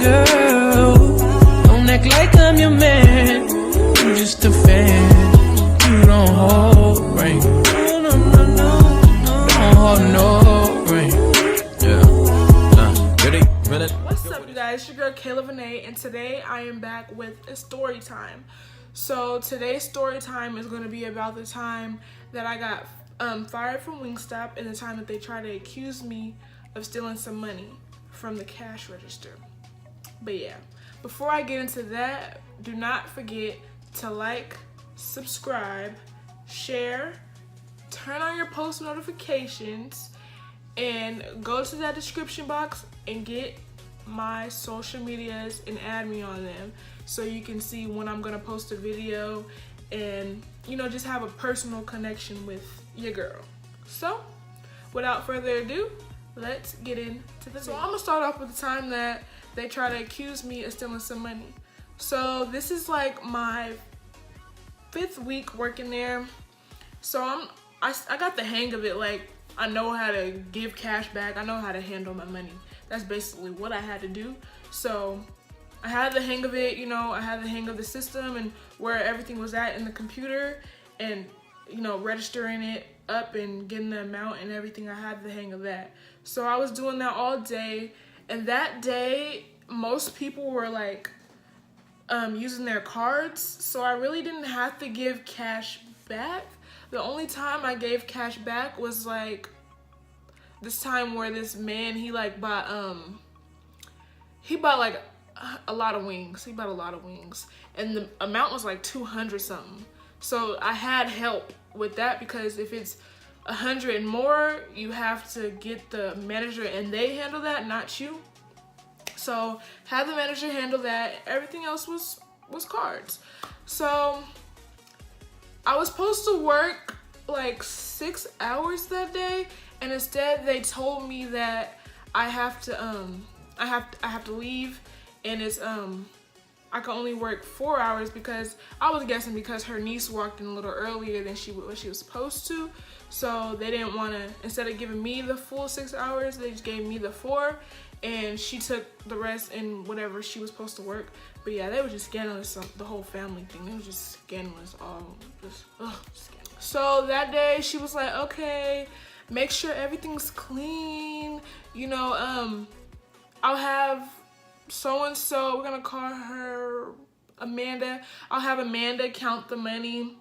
girl. Don't act like I'm your man. I'm just a fan. You don't hold ring. No, no, no, no. Don't hold no ring. Yeah. Ready? What's up, you guys? It's your girl Kayla Vinay, and today I am back with a story time. So today's story time is going to be about the time that I got fired from WINGSTOP and the time that they tried to accuse me of stealing some money from the cash register. But yeah, before I get into that, do not forget to like, subscribe, share, turn on your post notifications, and go to that description box and get my social medias and add me on them so you can see when I'm gonna post a video and, you know, just have a personal connection with your girl. So without further ado, let's get into the video. So I'm gonna start off with the time that they try to accuse me of stealing some money. So this is like my 5th week working there. So I got the hang of it. Like, I know how to give cash back. I know how to handle my money. That's basically what I had to do. So I had the hang of it, you know, I had the hang of the system and where everything was at in the computer and, you know, registering it up and getting the amount and everything. I had the hang of that. So I was doing that all day, and that day most people were like using their cards, so I really didn't have to give cash back. The only time I gave cash back was like this time where this man, he bought like a lot of wings. He bought a lot of wings, and the amount was like 200 something. So I had help with that, because if it's 100 and more, you have to get the manager and they handle that, not you. So had the manager handle that. Everything else was cards. So I was supposed to work like 6 hours that day, and instead they told me that I have to leave, and it's I can only work 4 hours, because I was guessing because her niece walked in a little earlier than she was supposed to. So they didn't want to, instead of giving me the full 6 hours, they just gave me the 4, and she took the rest in whatever she was supposed to work. But yeah, they were just scandalous, the whole family thing. It was just scandalous, scandalous. So that day she was like, okay, make sure everything's clean. You know, I'll have so-and-so, we're gonna call her Amanda. I'll have Amanda count the money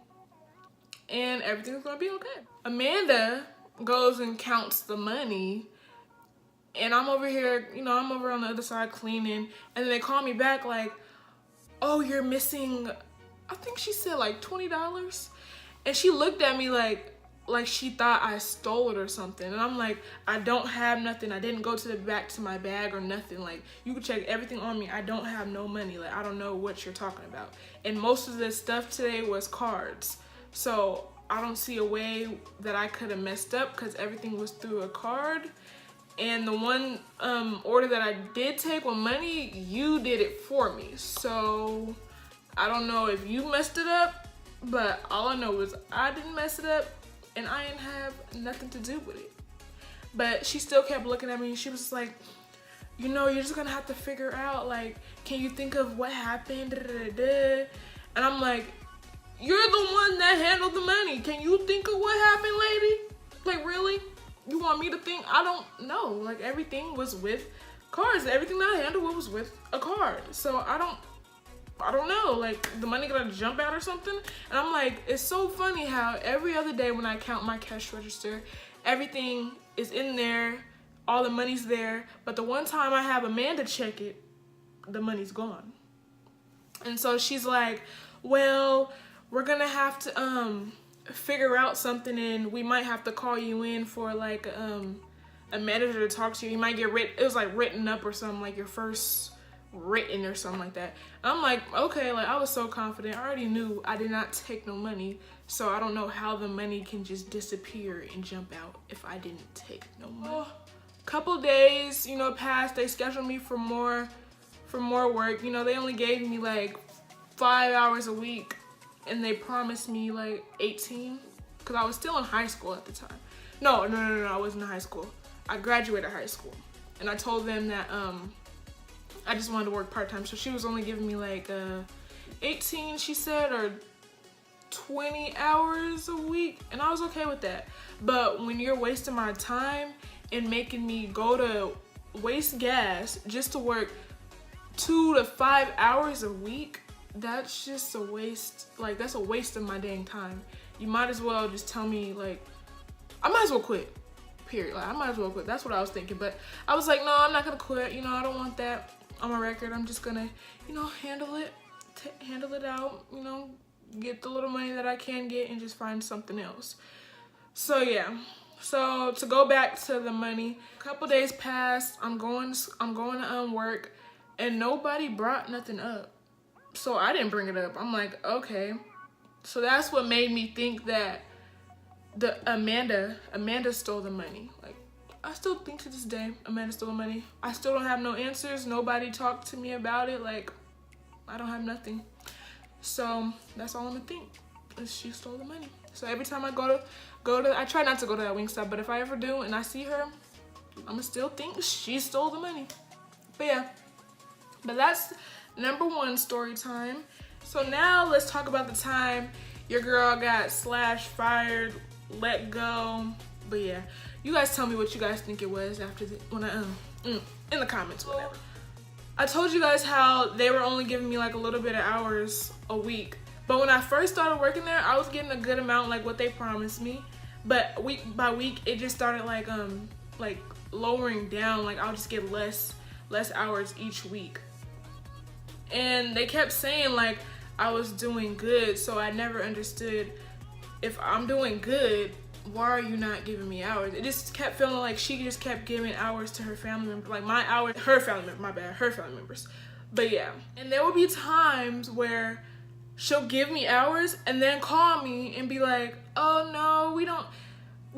and everything's gonna be okay. Amanda goes and counts the money, and I'm over here, you know, I'm over on the other side cleaning, and then they call me back like, oh, you're missing, I think she said like $20. And she looked at me like she thought I stole it or something. And I'm like, I don't have nothing. I didn't go to the back to my bag or nothing. Like, you can check everything on me. I don't have no money. Like, I don't know what you're talking about. And most of the stuff today was cards. So I don't see a way that I could have messed up, because everything was through a card. And the one order that I did take with money, you did it for me. So I don't know if you messed it up, but all I know is I didn't mess it up, and I didn't have nothing to do with it. But she still kept looking at me, and she was like, you know, you're just gonna have to figure out, like, can you think of what happened? And I'm like, you're the one that handled the money. Can you think of what happened, lady? Like, really? You want me to think? I don't know. Like, everything was with cards. Everything that I handled was with a card. So I don't know, like, the money gonna jump out or something? And I'm like, it's so funny how every other day when I count my cash register, everything is in there, all the money's there, but the one time I have Amanda check it, the money's gone. And so she's like, well, we're gonna have to figure out something, and we might have to call you in for like a manager to talk to you. You might get it was like written up or something, like your first written or something like that. I'm like, okay, like, I was so confident. I already knew I did not take no money, so I don't know how the money can just disappear and jump out if I didn't take no money. Couple days, you know, passed. They scheduled me for more work. You know, they only gave me like 5 hours a week, and they promised me like 18, because I was still in high school at the time. No, I wasn't in high school. I graduated high school, and I told them that I just wanted to work part-time. So she was only giving me like 18, she said, or 20 hours a week, and I was okay with that. But when you're wasting my time and making me go to waste gas just to work 2 to 5 hours a week, that's just a waste. Like, that's a waste of my dang time. You might as well just tell me, like, I might as well quit, period. Like, I might as well quit. That's what I was thinking. But I was like, no, I'm not gonna quit. You know, I don't want that on my record. I'm just gonna, you know, handle it out, you know, get the little money that I can get and just find something else. So yeah, so to go back to the money, a couple days passed, I'm going to work, and nobody brought nothing up. So I didn't bring it up. I'm like, okay. So that's what made me think that Amanda stole the money. Like, I still think to this day Amanda stole the money. I still don't have no answers. Nobody talked to me about it. Like, I don't have nothing. So that's all I'm gonna think, is she stole the money. So every time I go to I try not to go to that WINGSTOP, but if I ever do and I see her, I'm gonna still think she stole the money. But yeah, but that's number 1 story time. So now let's talk about the time your girl got fired, let go. But yeah, you guys tell me what you guys think it was after when I in the comments, whatever. I told you guys how they were only giving me like a little bit of hours a week. But when I first started working there, I was getting a good amount, like what they promised me. But week by week, it just started like lowering down. Like, I'll just get less hours each week. And they kept saying like I was doing good, so I never understood, if I'm doing good, why are you not giving me hours? It just kept feeling like she just kept giving hours to her family members, like my hours, her family members. But yeah, and there will be times where she'll give me hours and then call me and be like, oh no, we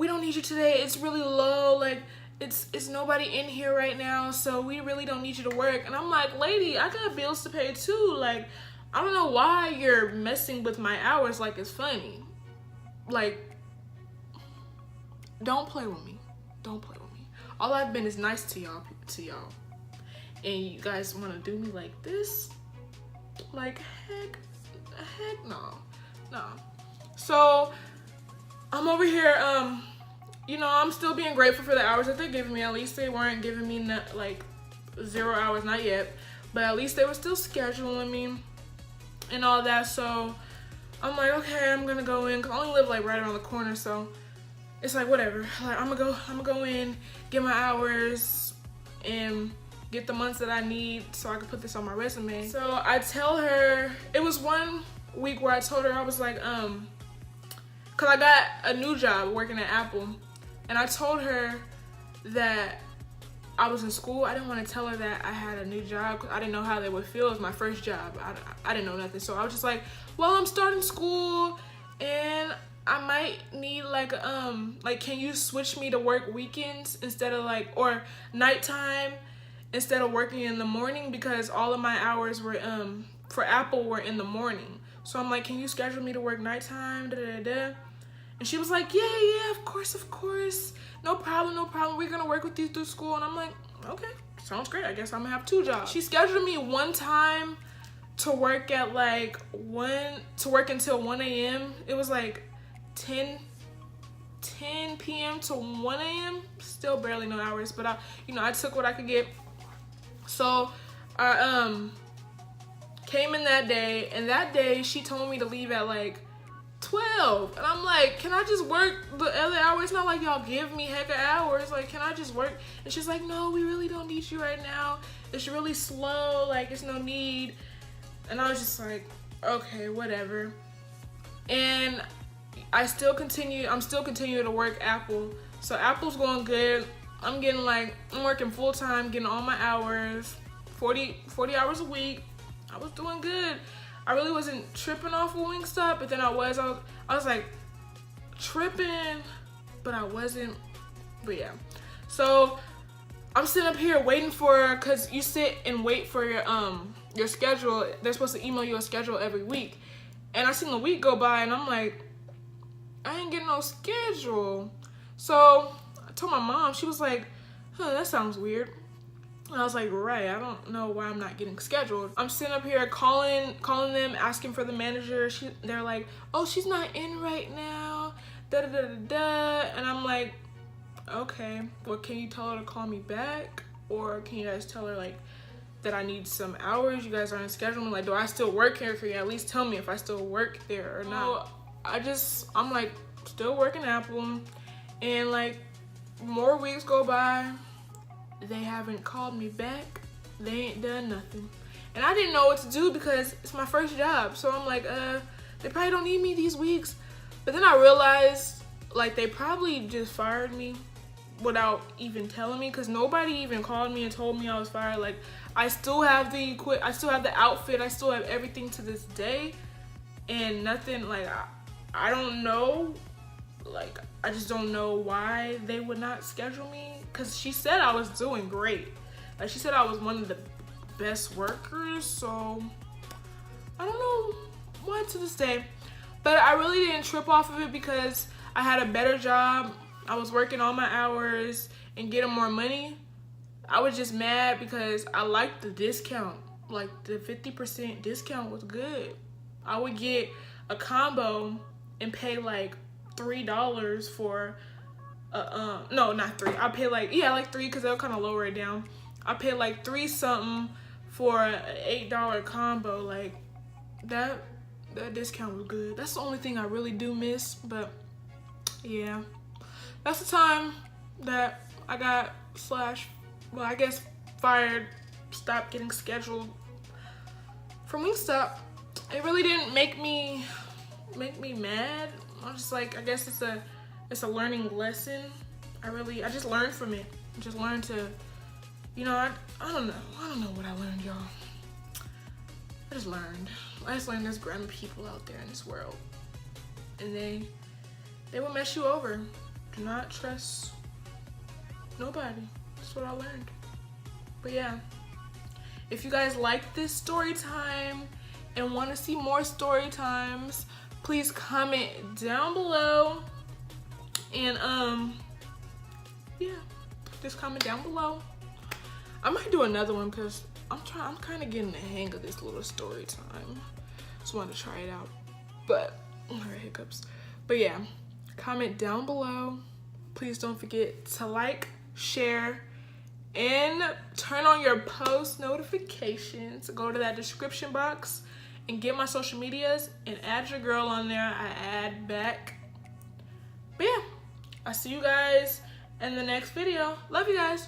don't need you today, it's really low, like it's nobody in here right now, so we really don't need you to work. And I'm like, lady, I got bills to pay too. Like, I don't know why you're messing with my hours like it's funny. Like, don't play with me. Don't play with me. All I've been is nice to y'all. And you guys want to do me like this? Like, heck no. So, I'm over here, you know, I'm still being grateful for the hours that they're giving me. At least they weren't giving me, like, 0 hours, not yet. But at least they were still scheduling me and all that. So, I'm like, okay, I'm gonna go in, because I only live, like, right around the corner, so it's like, whatever. Like, I'm gonna go in, get my hours, and get the months that I need so I can put this on my resume. So I tell her, it was one week where I told her, I was like, cause I got a new job working at Apple, and I told her that I was in school. I didn't want to tell her that I had a new job, because I didn't know how they would feel. It was my first job. I didn't know nothing. So I was just like, well, I'm starting school, and I might need like can you switch me to work weekends instead of like, or nighttime instead of working in the morning, because all of my hours were for Apple were in the morning. So I'm like, can you schedule me to work nighttime? And she was like, yeah, of course, no problem, we're gonna work with you through school. And I'm like, okay, sounds great. I guess I'm gonna have 2 jobs. She scheduled me one time to work at like until 1 a.m. It was like 10 p.m. to 1 a.m. Still barely no hours, but I took what I could get. So I came in that day, and that day she told me to leave at like 12, and I'm like, can I just work the other hours? It's not like y'all give me heck of hours. Like, can I just work? And she's like, no, we really don't need you right now. It's really slow. Like, it's no need. And I was just like, okay, whatever. And I'm still continuing to work Apple. So Apple's going good. I'm working full time, getting all my hours, 40 hours a week. I was doing good. I really wasn't tripping off of WINGSTOP, but then I was like tripping, but I wasn't. But yeah. So I'm sitting up here waiting for, cause you sit and wait for your schedule. They're supposed to email you a schedule every week. And I seen the week go by, and I'm like, I ain't getting no schedule. So I told my mom. She was like, that sounds weird. And I was like, right, I don't know why I'm not getting scheduled. I'm sitting up here calling them, asking for the manager. They're like, oh, she's not in right now, da da da da da. And I'm like, okay, well, can you tell her to call me back? Or can you guys tell her like that I need some hours? You guys aren't scheduling me. Like, do I still work here? Can you at least tell me if I still work there or not? I'm like still working Apple, and like more weeks go by. They haven't called me back. They ain't done nothing. And I didn't know what to do because it's my first job. So I'm like, they probably don't need me these weeks. But then I realized, like, they probably just fired me without even telling me, because nobody even called me and told me I was fired. Like, I still have the outfit, I still have everything to this day. And nothing, like, I don't know. Like, I just don't know why they would not schedule me, because she said I was doing great. Like, she said I was one of the best workers, so I don't know why to this day. But I really didn't trip off of it because I had a better job. I was working all my hours and getting more money. I was just mad because I liked the discount. Like, the 50% discount was good. I would get a combo and pay like $3 for no, not 3. I pay like, yeah, like 3, because they'll kind of lower it down. I paid like 3 something for an $8 combo. Like, that discount was good. That's the only thing I really do miss. But yeah, that's the time that I got I guess fired, stopped getting scheduled from WINGSTOP. It really didn't make me mad. I'm just like, I guess it's a learning lesson. I just learned from it. I just learned to, you know, I don't know what I learned, y'all. I just learned there's grown people out there in this world, and they will mess you over. Do not trust nobody. That's what I learned. But yeah, if you guys like this story time and want to see more story times, please comment down below. And yeah, just comment down below. I might do another one because I'm kind of getting the hang of this little story time. Just wanted to try it out, but hiccups. But yeah, comment down below. Please don't forget to like, share, and turn on your post notifications. Go to that description box and get my social medias and add your girl on there. I add back. But yeah, I'll see you guys in the next video. Love you guys.